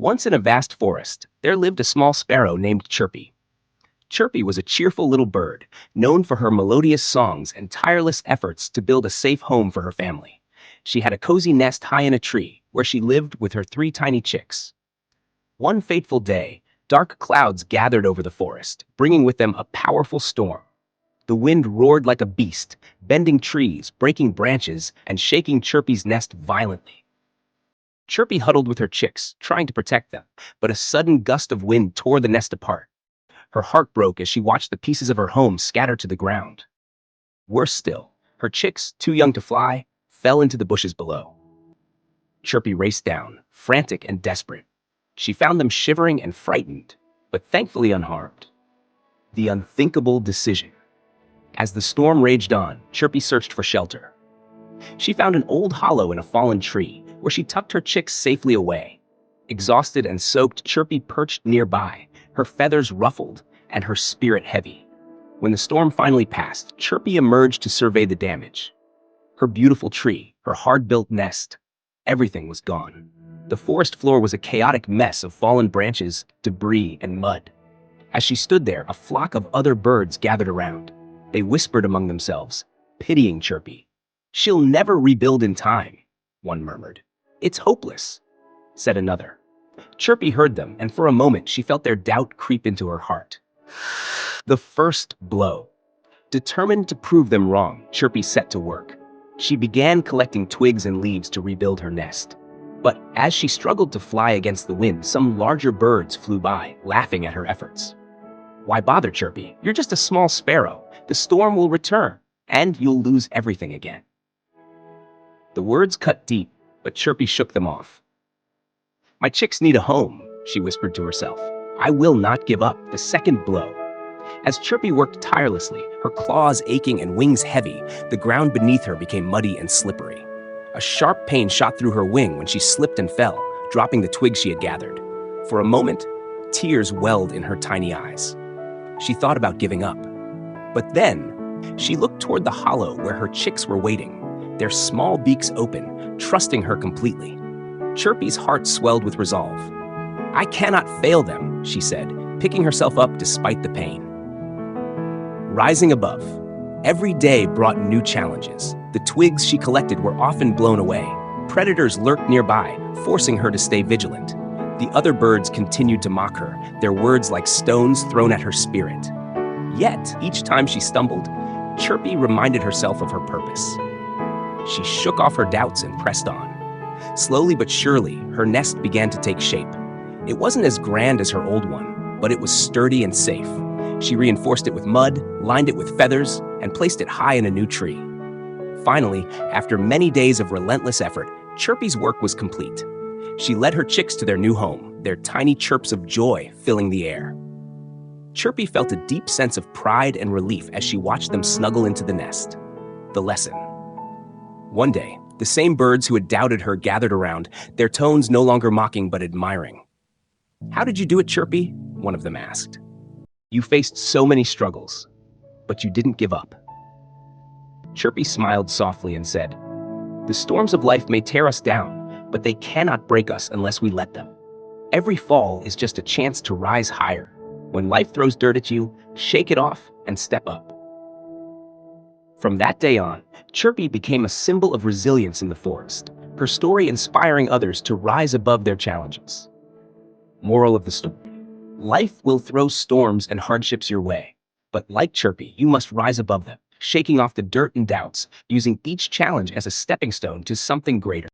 Once in a vast forest, there lived a small sparrow named Chirpy. Chirpy was a cheerful little bird, known for her melodious songs and tireless efforts to build a safe home for her family. She had a cozy nest high in a tree, where she lived with her three tiny chicks. One fateful day, dark clouds gathered over the forest, bringing with them a powerful storm. The wind roared like a beast, bending trees, breaking branches, and shaking Chirpy's nest violently. Chirpy huddled with her chicks, trying to protect them, but a sudden gust of wind tore the nest apart. Her heart broke as she watched the pieces of her home scatter to the ground. Worse still, her chicks, too young to fly, fell into the bushes below. Chirpy raced down, frantic and desperate. She found them shivering and frightened, but thankfully unharmed. The unthinkable decision. As the storm raged on, Chirpy searched for shelter. She found an old hollow in a fallen tree, where she tucked her chicks safely away. Exhausted and soaked, Chirpy perched nearby, her feathers ruffled and her spirit heavy. When the storm finally passed, Chirpy emerged to survey the damage. Her beautiful tree, her hard-built nest, everything was gone. The forest floor was a chaotic mess of fallen branches, debris, and mud. As she stood there, a flock of other birds gathered around. They whispered among themselves, pitying Chirpy. "She'll never rebuild in time," one murmured. "It's hopeless," said another. Chirpy heard them, and for a moment she felt their doubt creep into her heart. The first blow. Determined to prove them wrong, Chirpy set to work. She began collecting twigs and leaves to rebuild her nest. But as she struggled to fly against the wind, some larger birds flew by, laughing at her efforts. "Why bother, Chirpy? You're just a small sparrow. The storm will return, and you'll lose everything again." The words cut deep, but Chirpy shook them off. "My chicks need a home," she whispered to herself. "I will not give up." The second blow. As Chirpy worked tirelessly, her claws aching and wings heavy, the ground beneath her became muddy and slippery. A sharp pain shot through her wing when she slipped and fell, dropping the twigs she had gathered. For a moment, tears welled in her tiny eyes. She thought about giving up. But then, she looked toward the hollow where her chicks were waiting, their small beaks open, trusting her completely. Chirpy's heart swelled with resolve. "I cannot fail them," she said, picking herself up despite the pain. Rising above, every day brought new challenges. The twigs she collected were often blown away. Predators lurked nearby, forcing her to stay vigilant. The other birds continued to mock her, their words like stones thrown at her spirit. Yet, each time she stumbled, Chirpy reminded herself of her purpose. She shook off her doubts and pressed on. Slowly but surely, her nest began to take shape. It wasn't as grand as her old one, but it was sturdy and safe. She reinforced it with mud, lined it with feathers, and placed it high in a new tree. Finally, after many days of relentless effort, Chirpy's work was complete. She led her chicks to their new home, their tiny chirps of joy filling the air. Chirpy felt a deep sense of pride and relief as she watched them snuggle into the nest. The lesson. One day, the same birds who had doubted her gathered around, their tones no longer mocking but admiring. "How did you do it, Chirpy?" one of them asked. "You faced so many struggles, but you didn't give up." Chirpy smiled softly and said, "The storms of life may tear us down, but they cannot break us unless we let them. Every fall is just a chance to rise higher. When life throws dirt at you, shake it off and step up." From that day on, Chirpy became a symbol of resilience in the forest, her story inspiring others to rise above their challenges. Moral of the story. Life will throw storms and hardships your way, but like Chirpy, you must rise above them, shaking off the dirt and doubts, using each challenge as a stepping stone to something greater.